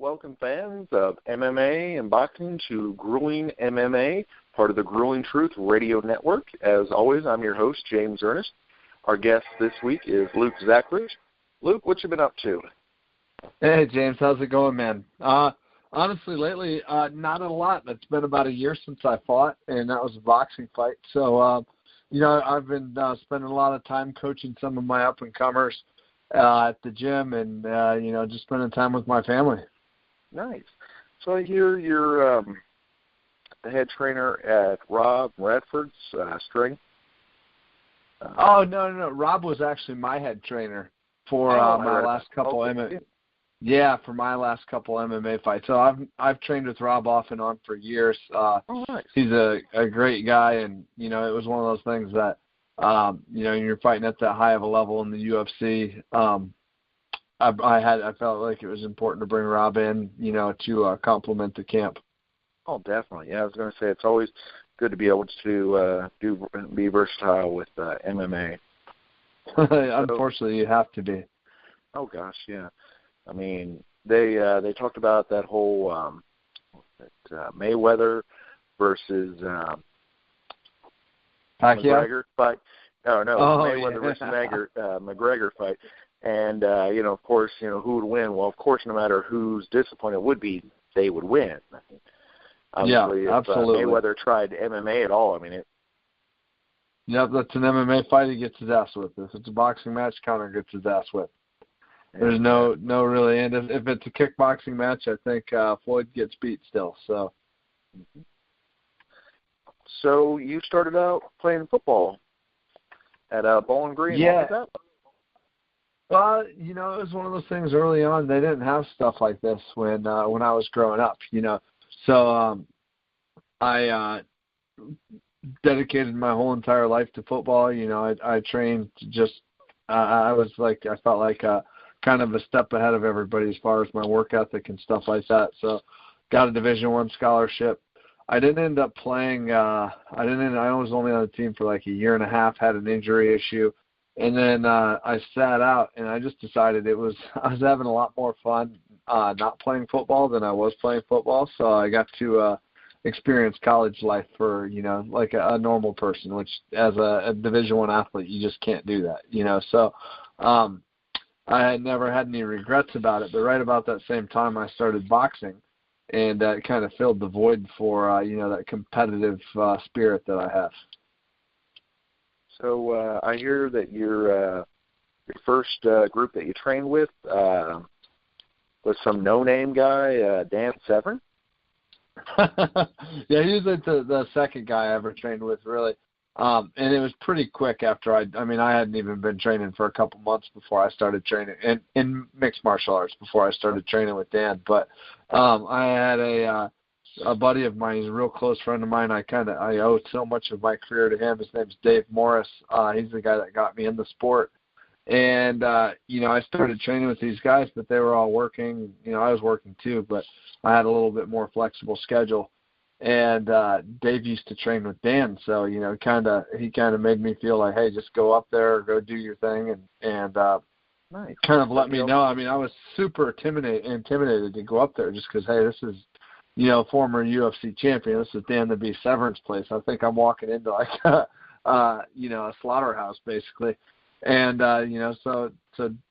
Welcome, fans of MMA and boxing, to Grueling MMA, part of the Grueling Truth Radio Network. As always, I'm your host, James Ernest. Our guest this week is Luke Zachrich. Luke, what you been up to? Hey, James. How's it going, man? Honestly, lately, not a lot. It's been about a year since I fought, and that was a boxing fight. So, I've been spending a lot of time coaching some of my up-and-comers at the gym and, just spending time with my family. Nice. So I hear you're the head trainer at Rob Radford's strength. No. Rob was actually my head trainer for my last couple MMA. Yeah, for my last couple MMA fights. So I've trained with Rob off and on for years. Nice. He's a great guy, and it was one of those things that you're fighting at that high of a level in the UFC. I felt like it was important to bring Rob in, to complement the camp. Oh, definitely. Yeah, I was going to say it's always good to be able to be versatile with MMA. Unfortunately, you have to be. Oh gosh, yeah. I mean, they talked about that whole Mayweather versus McGregor fight. Mayweather versus McGregor fight. And, of course, who would win? Well, of course, no matter whose discipline it would be, they would win. Obviously, if absolutely. Mayweather tried MMA at all, Yep, that's an MMA fight. He gets his ass whipped. If it's a boxing match, Conor gets his ass whipped. There's no really, and if it's a kickboxing match, I think Floyd gets beat still. So. So you started out playing football at Bowling Green. Yeah. What was that? Well, it was one of those things early on. They didn't have stuff like this when I was growing up, So I dedicated my whole entire life to football. I trained just I felt like kind of a step ahead of everybody as far as my work ethic and stuff like that. So got a Division I scholarship. I didn't end up playing. I was only on the team for like a year and a half, had an injury issue. And then I sat out, and I just decided I was having a lot more fun not playing football than I was playing football. So I got to experience college life for, like a normal person, which as a Division I athlete, you just can't do that, So I had never had any regrets about it. But right about that same time, I started boxing, and it kind of filled the void for, that competitive spirit that I have. So I hear that your first group that you trained with was some no-name guy, Dan Severn. Yeah, he was like the second guy I ever trained with, really. And it was pretty quick after I hadn't even been training for a couple months before I started training in mixed martial arts before I started training with Dan. But I had a buddy of mine, he's a real close friend of mine. I owe so much of my career to him. His name's Dave Morris. He's the guy that got me in the sport. And, I started training with these guys, but they were all working. I was working too, but I had a little bit more flexible schedule. And Dave used to train with Dan, so, he kind of made me feel like, hey, just go up there, go do your thing, and nice. Kind of let me know. I was super intimidated to go up there just because, hey, this is, former UFC champion. This is Dan the Severns' place. I think I'm walking into like a slaughterhouse basically. And so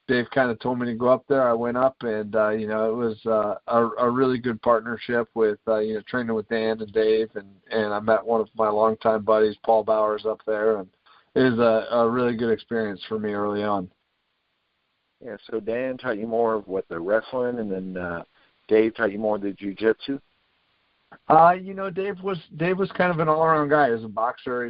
Dave kind of told me to go up there. I went up, and it was a really good partnership with training with Dan and Dave, and I met one of my longtime buddies, Paul Bowers, up there, and it was a really good experience for me early on. Yeah. So Dan taught you more of the wrestling, and then Dave taught you more of the jiu-jitsu. Dave was kind of an all-around guy. As a boxer,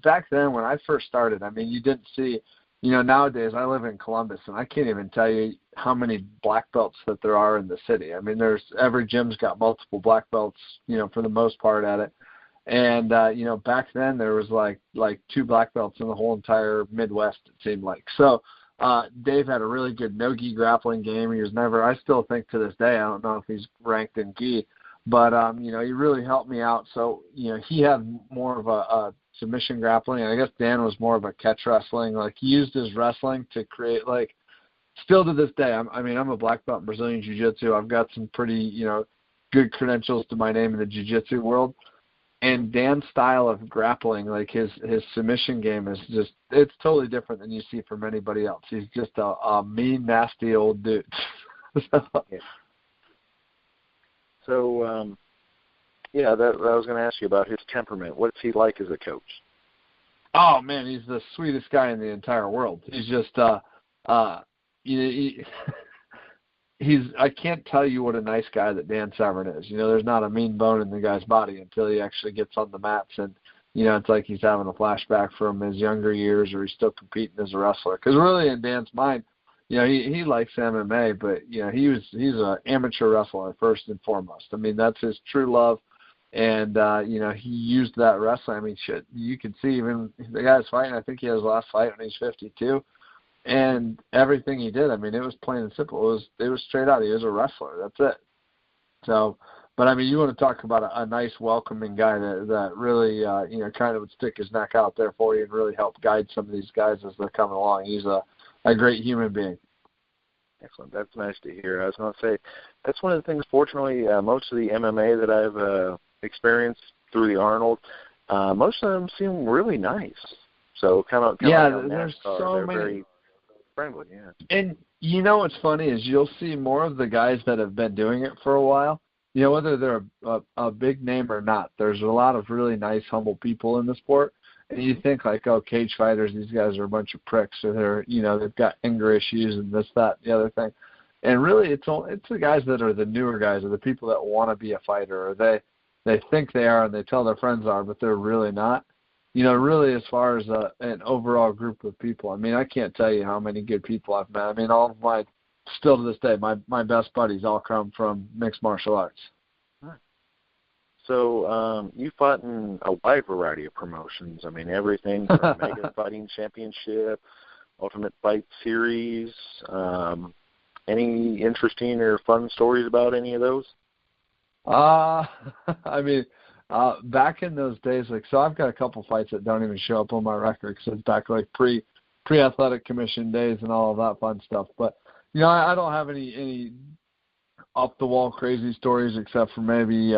back then when I first started, you didn't see, nowadays I live in Columbus, and I can't even tell you how many black belts that there are in the city. There's every gym's got multiple black belts, for the most part at it. And, back then there was like 2 black belts in the whole entire Midwest, it seemed like. So, Dave had a really good no-gi grappling game. I still think to this day, I don't know if he's ranked in gi, but, he really helped me out. So, he had more of a submission grappling, and I guess Dan was more of a catch wrestling. Like, he used his wrestling to create, still to this day, I'm a black belt in Brazilian Jiu-Jitsu. I've got some pretty, good credentials to my name in the Jiu-Jitsu world. And Dan's style of grappling, like his submission game is just, it's totally different than you see from anybody else. He's just a mean, nasty old dude. So, that I was going to ask you about his temperament. What's he like as a coach? Oh, man, he's the sweetest guy in the entire world. He's just, I can't tell you what a nice guy that Dan Severn is. There's not a mean bone in the guy's body until he actually gets on the mats, and it's like he's having a flashback from his younger years, or he's still competing as a wrestler. Because really, in Dan's mind, he likes MMA, but he's an amateur wrestler first and foremost. I mean, that's his true love, and he used that wrestling. I mean, shit, you can see even the guy's fighting. I think he has his last fight when he's 52. And everything he did, I mean, it was plain and simple. It was straight out. He was a wrestler. That's it. So, but I mean, you want to talk about a nice, welcoming guy that really, kind of would stick his neck out there for you and really help guide some of these guys as they're coming along. He's a great human being. Excellent. That's nice to hear. I was going to say, that's one of the things, fortunately, most of the MMA that I've experienced through the Arnold, most of them seem really nice. So kind of there's NASCAR, so they're many. Very friendly, yeah. And what's funny is you'll see more of the guys that have been doing it for a while, whether they're a big name or not. There's a lot of really nice, humble people in the sport. And you think like, oh, cage fighters, these guys are a bunch of pricks, or they're, they've got anger issues and this, that, the other thing. And really, it's the guys that are the newer guys, or the people that want to be a fighter, or they think they are and they tell their friends are, but they're really not. Really, as far as an overall group of people, I mean, I can't tell you how many good people I've met. I mean, all of my, still to this day, my best buddies all come from mixed martial arts. So you fought in a wide variety of promotions. I mean, everything from Mega Fighting Championship, Ultimate Fight Series. Any interesting or fun stories about any of those? I mean, back in those days, so I've got a couple fights that don't even show up on my record because it's back like pre-athletic commission days and all of that fun stuff. But I don't have any off the wall crazy stories except for maybe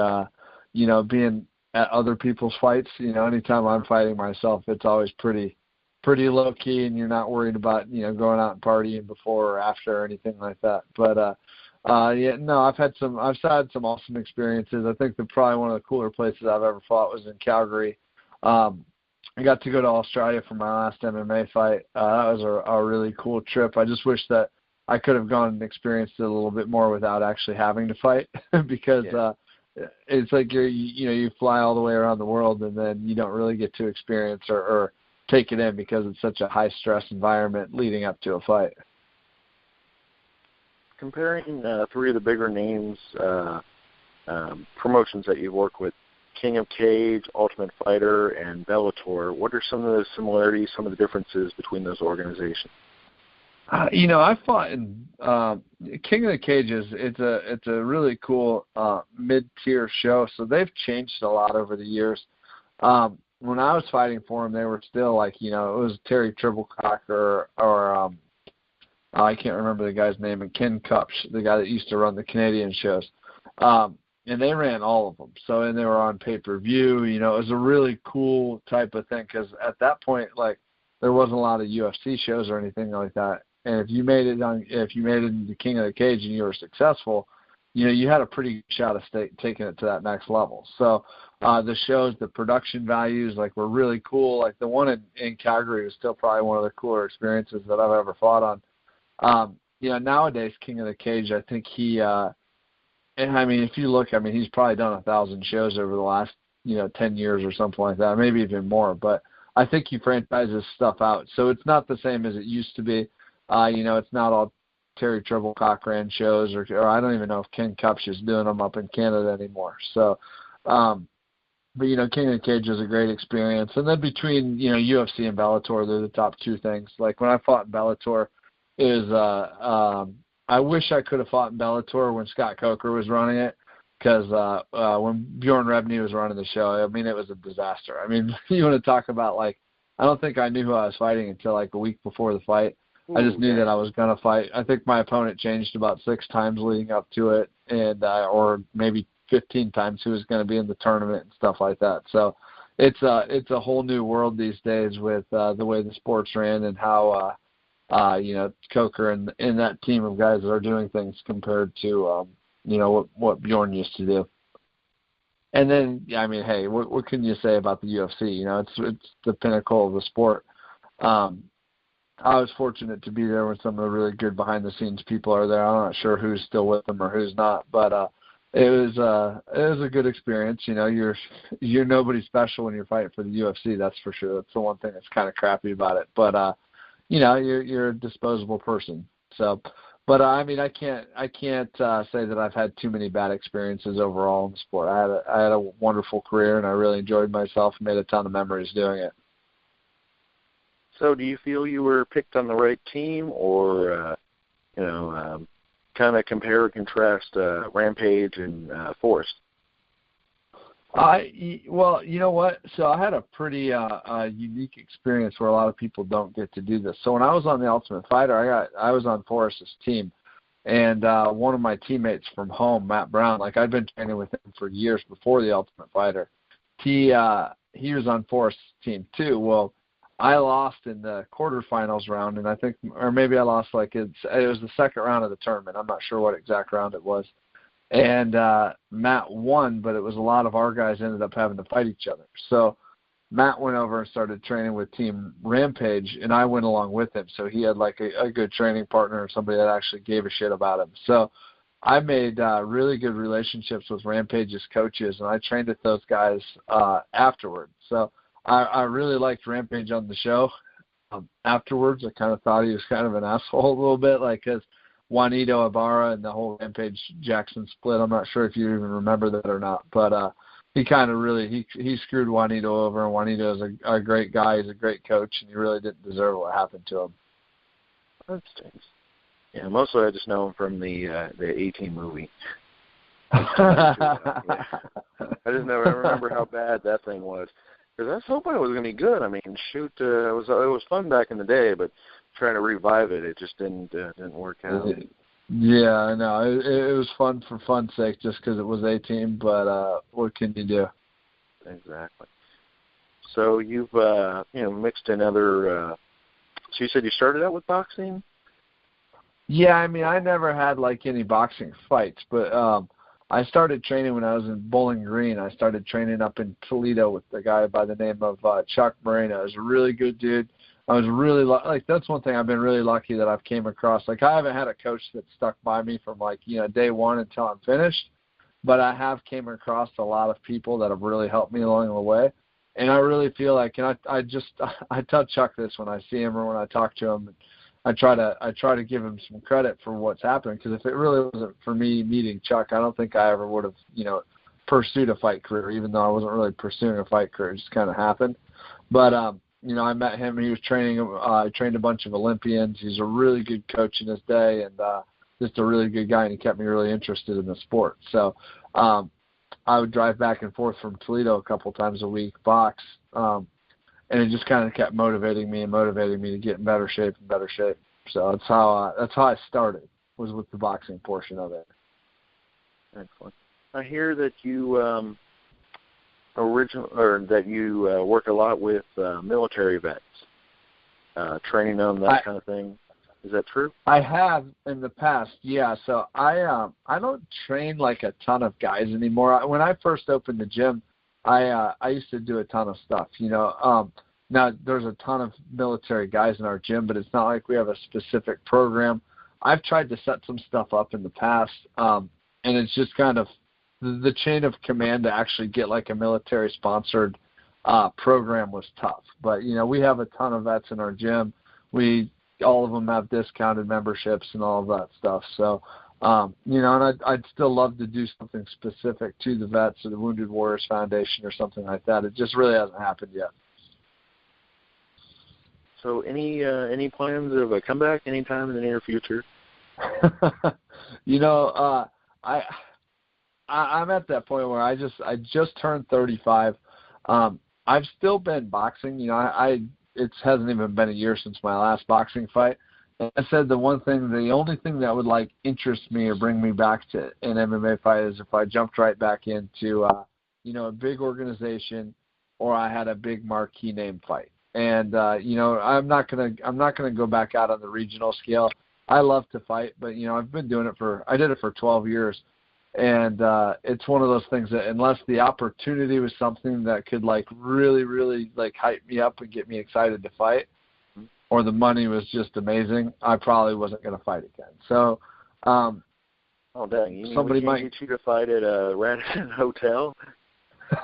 being at other people's fights. Anytime I'm fighting myself, it's always pretty low key, and you're not worried about going out and partying before or after or anything like that. But I've had some awesome experiences. I think probably one of the cooler places I've ever fought was in Calgary. I got to go to Australia for my last MMA fight. That was a really cool trip. I just wish that I could have gone and experienced it a little bit more without actually having to fight because it's like you fly all the way around the world and then you don't really get to experience or take it in because it's such a high stress environment leading up to a fight. Comparing three of the bigger names, promotions that you've worked with, King of Cage, Ultimate Fighter, and Bellator, what are some of the similarities, some of the differences between those organizations? I fought in King of the Cages. It's a really cool mid-tier show, so they've changed a lot over the years. When I was fighting for them, they were still like, it was Terry Tribblecock or I can't remember the guy's name, and Ken Kupch, the guy that used to run the Canadian shows. And they ran all of them. And they were on pay-per-view. It was a really cool type of thing because at that point, like, there wasn't a lot of UFC shows or anything like that. And if you made it into King of the Cage and you were successful, you had a pretty good shot of taking it to that next level. So the shows, the production values, like, were really cool. Like the one in Calgary was still probably one of the cooler experiences that I've ever fought on. Nowadays, King of the Cage, I think he, if you look, he's probably done 1,000 shows over the last, 10 years or something like that, maybe even more. But I think he franchises stuff out. So it's not the same as it used to be. It's not all Terry Tribblecock ran shows, or I don't even know if Ken Kupch is doing them up in Canada anymore. So, but King of the Cage was a great experience. And then between, UFC and Bellator, they're the top two things. Like when I fought in Bellator, I wish I could have fought in Bellator when Scott Coker was running it, because when Bjorn Rebney was running the show, it was a disaster. You want to talk about, like, I don't think I knew who I was fighting until like a week before the fight. I just knew that I was going to fight. I think my opponent changed about 6 times leading up to it, and or maybe 15 times who was going to be in the tournament and stuff like that. So it's a whole new world these days with the way the sports ran and how Coker and that team of guys that are doing things compared to what Bjorn used to do. And then, I mean, hey, what can you say about the UFC? It's the pinnacle of the sport. I was fortunate to be there when some of the really good behind-the-scenes people are there. I'm not sure who's still with them or who's not, but it was a good experience. You're nobody special when you're fighting for the UFC, that's for sure. That's the one thing that's kind of crappy about it. But you're a disposable person. So, but I mean, I can't say that I've had too many bad experiences overall in the sport. I had a wonderful career, and I really enjoyed myself and made a ton of memories doing it. So do you feel you were picked on the right team, or, kind of compare and contrast Rampage and Forrest? Well, you know what? So I had a pretty unique experience where a lot of people don't get to do this. So when I was on the Ultimate Fighter, I was on Forrest's team, and one of my teammates from home, Matt Brown, like I'd been training with him for years before the Ultimate Fighter. He was on Forrest's team too. Well, I lost in the quarterfinals round, and I think, or maybe I lost it was the second round of the tournament. I'm not sure what exact round it was. And Matt won, but it was a lot of our guys ended up having to fight each other. So Matt went over and started training with Team Rampage, and I went along with him. So he had a good training partner and somebody that actually gave a shit about him. So I made really good relationships with Rampage's coaches, and I trained with those guys afterward. So I really liked Rampage on the show. Afterwards, I kind of thought he was kind of an asshole a little bit, because Juanito Ibarra and the whole Rampage Jackson split. I'm not sure if you even remember that or not, but he kind of really he screwed Juanito over, and Juanito is a great guy. He's a great coach, and he really didn't deserve what happened to him. That stinks. Yeah, mostly I just know him from the A-Team movie. I just never remember how bad that thing was. Because I was hoping it was going to be good. I mean, shoot, it was fun back in the day, but trying to revive it, it just didn't work out. Yeah, I know. It was fun for fun's sake, just because it was A-Team. But what can you do? Exactly. So you've mixed in other. So you said you started out with boxing? Yeah, I mean, I never had any boxing fights, but I started training when I was in Bowling Green. I started training up in Toledo with a guy by the name of Chuck Moreno. He was a really good dude. I was really that's one thing I've been really lucky that I've came across. I haven't had a coach that stuck by me from day one until I'm finished, but I have came across a lot of people that have really helped me along the way. And I really feel like, and I tell Chuck this when I see him or when I talk to him. I try to give him some credit for what's happened, because if it really wasn't for me meeting Chuck, I don't think I ever would have pursued a fight career, even though I wasn't really pursuing a fight career. It just kind of happened. But I met him. He was training. I trained a bunch of Olympians. He's a really good coach in his day, and just a really good guy, and he kept me really interested in the sport. So I would drive back and forth from Toledo a couple times a week, box. And it just kind of kept motivating me to get in better shape and better shape. So that's how I started, was with the boxing portion of it. Excellent. I hear that you work a lot with military vets, training them, that kind of thing. Is that true? I have in the past, yeah. So I don't train a ton of guys anymore. When I first opened the gym, I used to do a ton of stuff, Now, there's a ton of military guys in our gym, but it's not like we have a specific program. I've tried to set some stuff up in the past, and it's just kind of the chain of command to actually get a military-sponsored program was tough. But, we have a ton of vets in our gym. All of them have discounted memberships and all of that stuff. So, and I'd still love to do something specific to the vets or the Wounded Warriors Foundation or something like that. It just really hasn't happened yet. So any plans of a comeback anytime in the near future? I'm at that point where I just turned 35. I've still been boxing. It hasn't even been a year since my last boxing fight. I said the only thing that would like interest me or bring me back to an MMA fight is if I jumped right back into, a big organization, or I had a big marquee name fight. And I'm not gonna go back out on the regional scale. I love to fight, but I've been doing it I did it for 12 years, and it's one of those things that unless the opportunity was something that could like really, really like hype me up and get me excited to fight, or the money was just amazing, I probably wasn't going to fight again. So, oh dang! You mean somebody we might get you to fight at a Radisson hotel?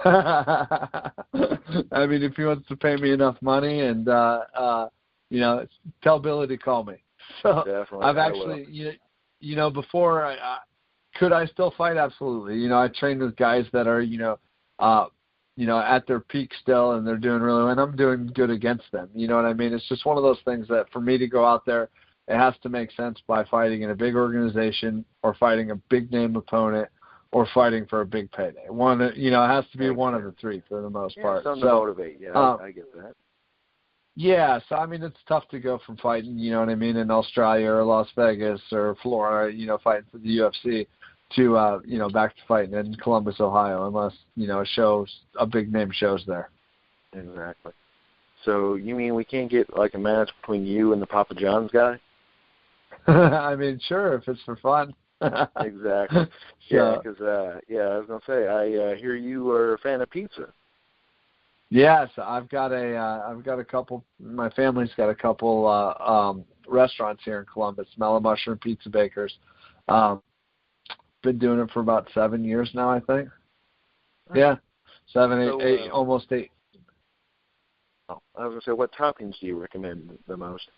I mean, if he wants to pay me enough money, and tell Billy to call me. So definitely, I've actually, before could I still fight? Absolutely. I trained with guys that are, at their peak still, and they're doing really well, and I'm doing good against them. You know what I mean? It's just one of those things that for me to go out there, it has to make sense by fighting in a big organization or fighting a big name opponent or fighting for a big payday. One, it has to be one of the three for the most part. Something to motivate. Yeah, I get that. Yeah, so I mean, it's tough to go from fighting, in Australia or Las Vegas or Florida, fighting for the UFC to, back to fighting in Columbus, Ohio, unless, a big name shows there. Exactly. So you mean we can't get like a match between you and the Papa John's guy? I mean, sure, if it's for fun. Exactly. Yeah, because I was gonna say I hear you are a fan of pizza. Yes, I've got a couple. My family's got a couple restaurants here in Columbus, Mellow Mushroom Pizza Bakers. Been doing it for about 7 years now, I think. Yeah, 7, 8, almost 8. Oh, I was gonna say, what toppings do you recommend the most?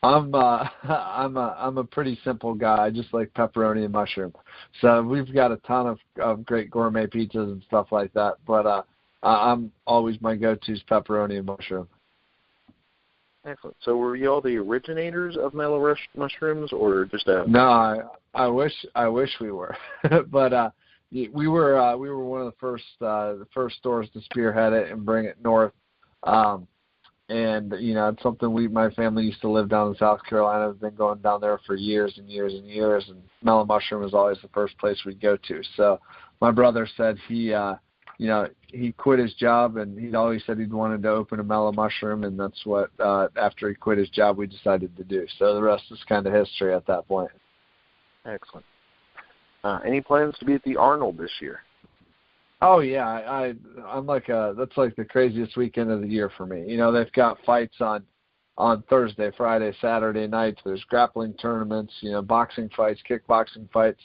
I'm a pretty simple guy. I just like pepperoni and mushroom. So we've got a ton of great gourmet pizzas and stuff like that. But I'm always, my go-to is pepperoni and mushroom. Excellent. So were you all the originators of Mellow mushrooms, or just a? No, I wish we were, but we were one of the first stores to spearhead it and bring it north. And it's something my family used to live down in South Carolina. I've been going down there for years and years and years, and Mellow Mushroom was always the first place we'd go to. So my brother said he quit his job, and he'd always said he'd wanted to open a Mellow Mushroom, and that's what after he quit his job we decided to do. So the rest is kind of history at that point. Excellent. Any plans to be at the Arnold this year? Oh yeah, I'm that's like the craziest weekend of the year for me. They've got fights on Thursday, Friday, Saturday nights. There's grappling tournaments, boxing fights, kickboxing fights,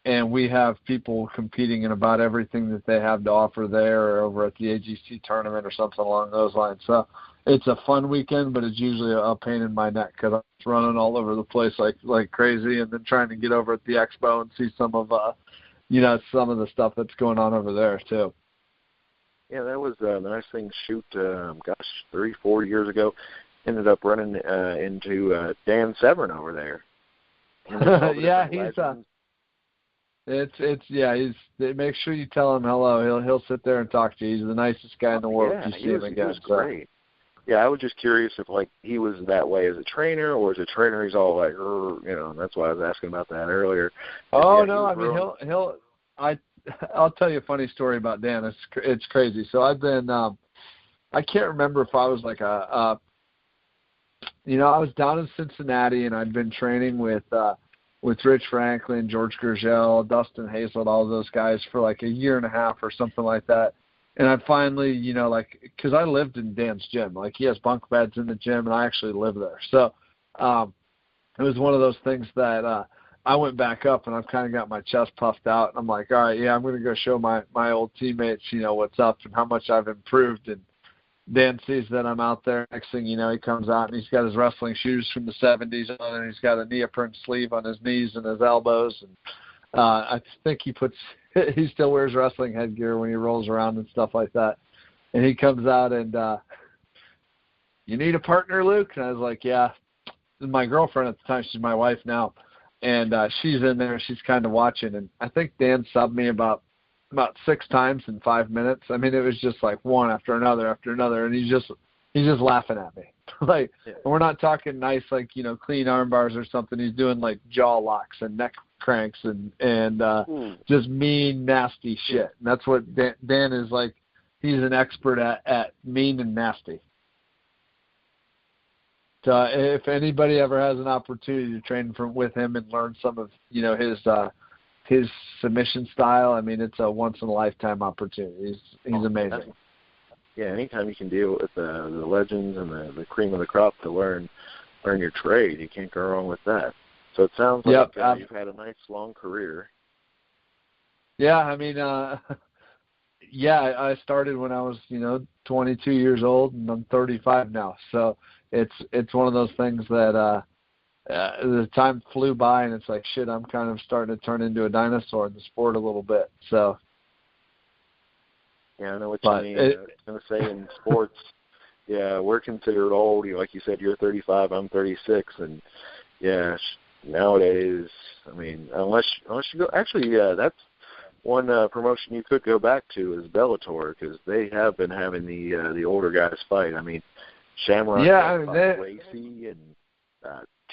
and we have people competing in about everything that they have to offer there, or over at the AGC tournament or something along those lines. So it's a fun weekend, but it's usually a pain in my neck because I'm running all over the place like crazy, and then trying to get over at the expo and see some of the stuff that's going on over there too. Yeah, that was a nice thing to shoot, 3-4 years ago. Ended up running into Dan Severn over there. Yeah, make sure you tell him hello. He'll sit there and talk to you. He's the nicest guy in the world. Yeah, you see him again. He was great. Yeah, I was just curious if he was that way as a trainer, or as a trainer he's all like, that's why I was asking about that earlier. Oh no, I mean I'll tell you a funny story about Dan. It's crazy. So I've been I can't remember if I was like I was down in Cincinnati, and I'd been training with Rich Franklin, Jorge Gurgel, Dustin Hazlett, all of those guys for like a year and a half or something like that. And I finally, because I lived in Dan's gym. Like, he has bunk beds in the gym, and I actually live there. So it was one of those things that I went back up, and I've kind of got my chest puffed out. And I'm like, all right, yeah, I'm going to go show my old teammates, what's up and how much I've improved. And Dan sees that I'm out there. Next thing you know, he comes out, and he's got his wrestling shoes from the 70s on, and he's got a neoprene sleeve on his knees and his elbows. And I think he still wears wrestling headgear when he rolls around and stuff like that. And he comes out and, you need a partner, Luke? And I was like, yeah. And my girlfriend at the time, she's my wife now, and she's in there. She's kind of watching. And I think Dan subbed me about 6 times in 5 minutes. I mean, it was just like one after another. And he's just laughing at me. Like, yeah. we're not talking nice, like, clean arm bars or something. He's doing like jaw locks and neck cranks and just mean, nasty shit. Yeah. And that's what Dan is like. He's an expert at mean and nasty. So if anybody ever has an opportunity to train with him and learn some of his submission style, I mean, it's a once in a lifetime opportunity. He's amazing. Yeah, anytime you can deal with the legends and the cream of the crop to learn your trade, you can't go wrong with that. So it sounds like you've had a nice long career. Yeah, I mean, I started when I was 22 years old, and I'm 35 now. So it's one of those things that the time flew by, and it's like, shit, I'm kind of starting to turn into a dinosaur in the sport a little bit. So. Yeah, I know what you mean. I was going to say in sports, yeah, we're considered old. Like you said, you're 35, I'm 36, and yeah, nowadays, I mean, unless you go, actually, yeah, that's one promotion you could go back to is Bellator, because they have been having the older guys fight. I mean, Shamrock, Lacey, and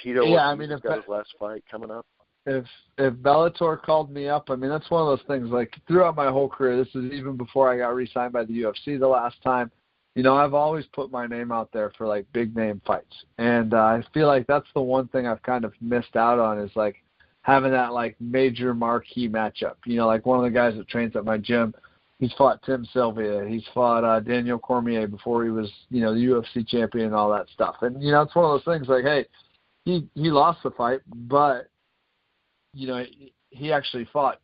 Tito. Yeah, I mean, got his last fight coming up. If Bellator called me up, I mean, that's one of those things, like, throughout my whole career, this is even before I got re-signed by the UFC the last time, I've always put my name out there for, like, big-name fights. And I feel like that's the one thing I've kind of missed out on is, like, having that, like, major marquee matchup. Like one of the guys that trains at my gym, he's fought Tim Sylvia. He's fought Daniel Cormier before he was, the UFC champion and all that stuff. And, it's one of those things, like, hey, he lost the fight, but he actually fought,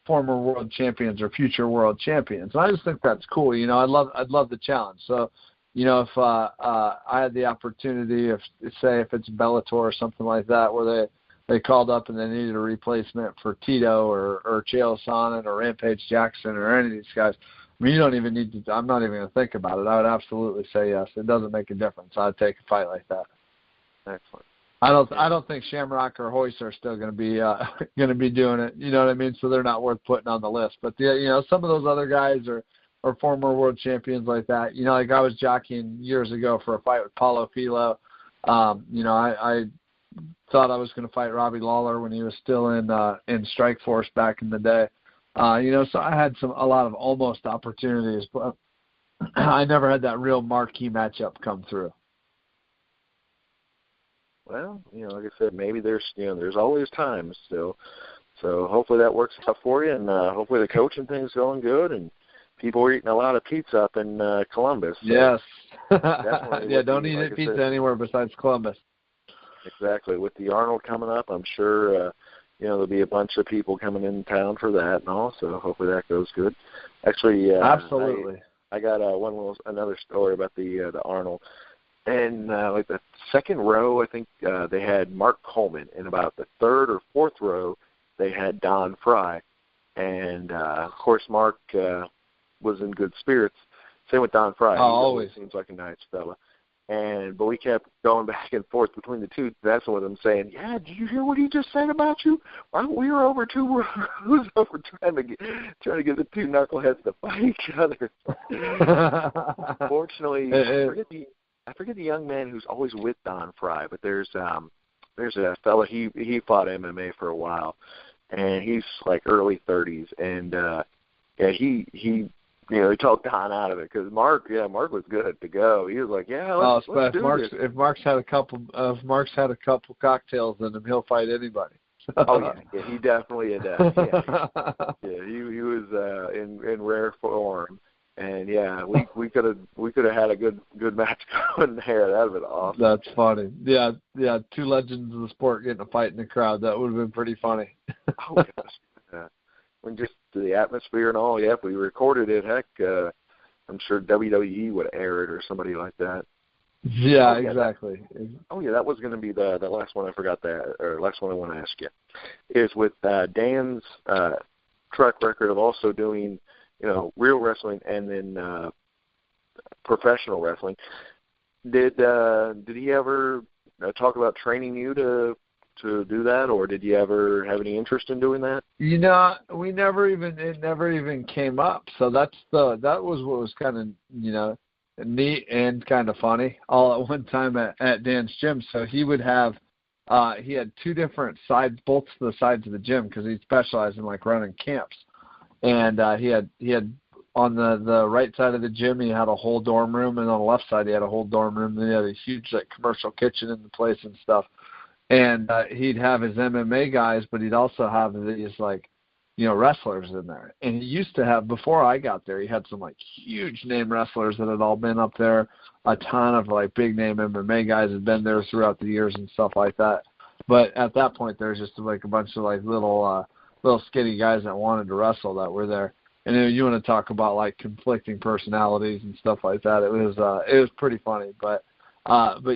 former world champions or future world champions. And I just think that's cool. I'd love the challenge. So, if I had the opportunity, if it's Bellator or something like that, where they called up and they needed a replacement for Tito or Chael Sonnen or Rampage Jackson or any of these guys, I mean, you don't even need to. I'm not even going to think about it. I would absolutely say yes. It doesn't make a difference. I'd take a fight like that. Excellent. I don't think Shamrock or Hoyce are still going to be doing it. You know what I mean? So they're not worth putting on the list. But some of those other guys are former world champions like that. Like I was jockeying years ago for a fight with Paulo Filo. I thought I was going to fight Robbie Lawler when he was still in Strikeforce back in the day. So I had a lot of almost opportunities, but I never had that real marquee matchup come through. Well, like I said, maybe there's always time still. So hopefully that works out for you, and hopefully the coaching thing's going good, and people are eating a lot of pizza up in Columbus. So yes. Yeah, don't eat pizza anywhere besides Columbus. Exactly. With the Arnold coming up, I'm sure, there'll be a bunch of people coming in town for that and all, so hopefully that goes good. Actually, absolutely. I got another story about the Arnold. And like the second row, I think they had Mark Coleman. In about the third or fourth row, they had Don Fry. And, of course, Mark was in good spirits. Same with Don Fry. Oh, always. Seems like a nice fella. But we kept going back and forth between the two. That's one of them saying, yeah, did you hear what he just said about you? We were over two rows over trying to get the two knuckleheads to fight each other. Fortunately, I forget the young man who's always with Don Fry, but there's a fella, he fought MMA for a while, and he's like early 30s, and he talked Don out of it because Mark was good to go. He was like, let's do this. If Mark's had a couple cocktails in him, he'll fight anybody. Oh yeah, he definitely does. Yeah, he was in rare form. And yeah, we could have had a good match going there. That'd have been awesome. That's funny. Yeah. Two legends of the sport getting a fight in the crowd. That would have been pretty funny. Oh gosh, when just the atmosphere and all. Yeah, if we recorded it, heck, I'm sure WWE would air it or somebody like that. Yeah, exactly. That was going to be the last one. I forgot that, or last one I want to ask you is with Dan's track record of also doing, real wrestling and then professional wrestling. Did he ever talk about training you to do that, or did you ever have any interest in doing that? It never even came up. So that was what was kind of, neat and kind of funny all at one time at Dan's gym. So he would have he had two different sides, both to the sides of the gym, because he specialized in like running camps. And he had on the right side of the gym, he had a whole dorm room, and on the left side, he had a whole dorm room. Then he had a huge like commercial kitchen in the place and stuff. And he'd have his MMA guys, but he'd also have these like, you know, wrestlers in there. And he used to have, before I got there, he had some like huge name wrestlers that had all been up there. A ton of like big name MMA guys had been there throughout the years and stuff like that. But at that point, there's just like a bunch of like little skinny guys that wanted to wrestle that were there. And then you want to talk about like conflicting personalities and stuff like that. It was pretty funny. But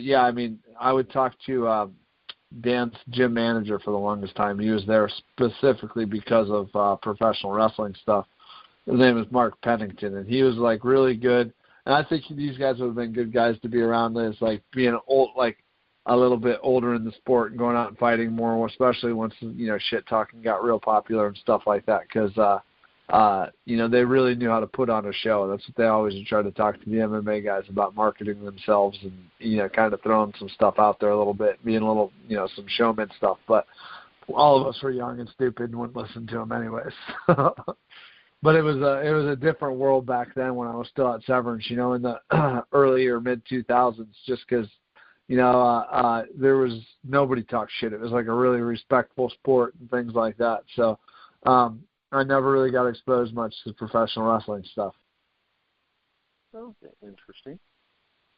yeah, I mean, I would talk to Dan's gym manager for the longest time. He was there specifically because of professional wrestling stuff. His name is Mark Pennington, and he was like really good. And I think these guys would have been good guys to be around. As like being old, like a little bit older in the sport and going out and fighting more, especially once, you know, shit talking got real popular and stuff like that. Because you know, they really knew how to put on a show. That's what they always try to talk to the MMA guys about, marketing themselves and, you know, kind of throwing some stuff out there a little bit, being a little, you know, some showman stuff. But all of us were young and stupid and wouldn't listen to them anyways. But it was a different world back then when I was still at Severns, you know, in the early or mid 2000s, just because, you know, there was nobody talked shit. It was like a really respectful sport and things like that. So I never really got exposed much to professional wrestling stuff. Okay, interesting.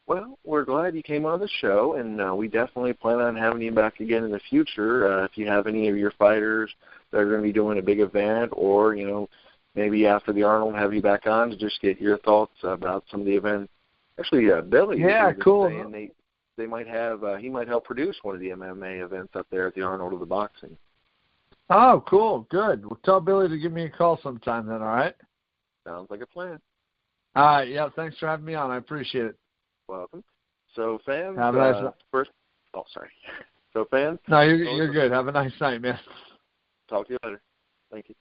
Well, we're glad you came on the show, and we definitely plan on having you back again in the future. If you have any of your fighters that are going to be doing a big event, or, you know, maybe after the Arnold, have you back on to just get your thoughts about some of the events. Actually, Billy. Yeah, cool. Saying they might have he might help produce one of the MMA events up there at the Arnold of the Boxing. Oh, cool. Good. Well, tell Billy to give me a call sometime then, all right? Sounds like a plan. All right. Yeah, thanks for having me on. I appreciate it. Welcome. So, fans, have a nice first. Oh, sorry. So, fans. No, you're good. Have a nice night, man. Talk to you later. Thank you.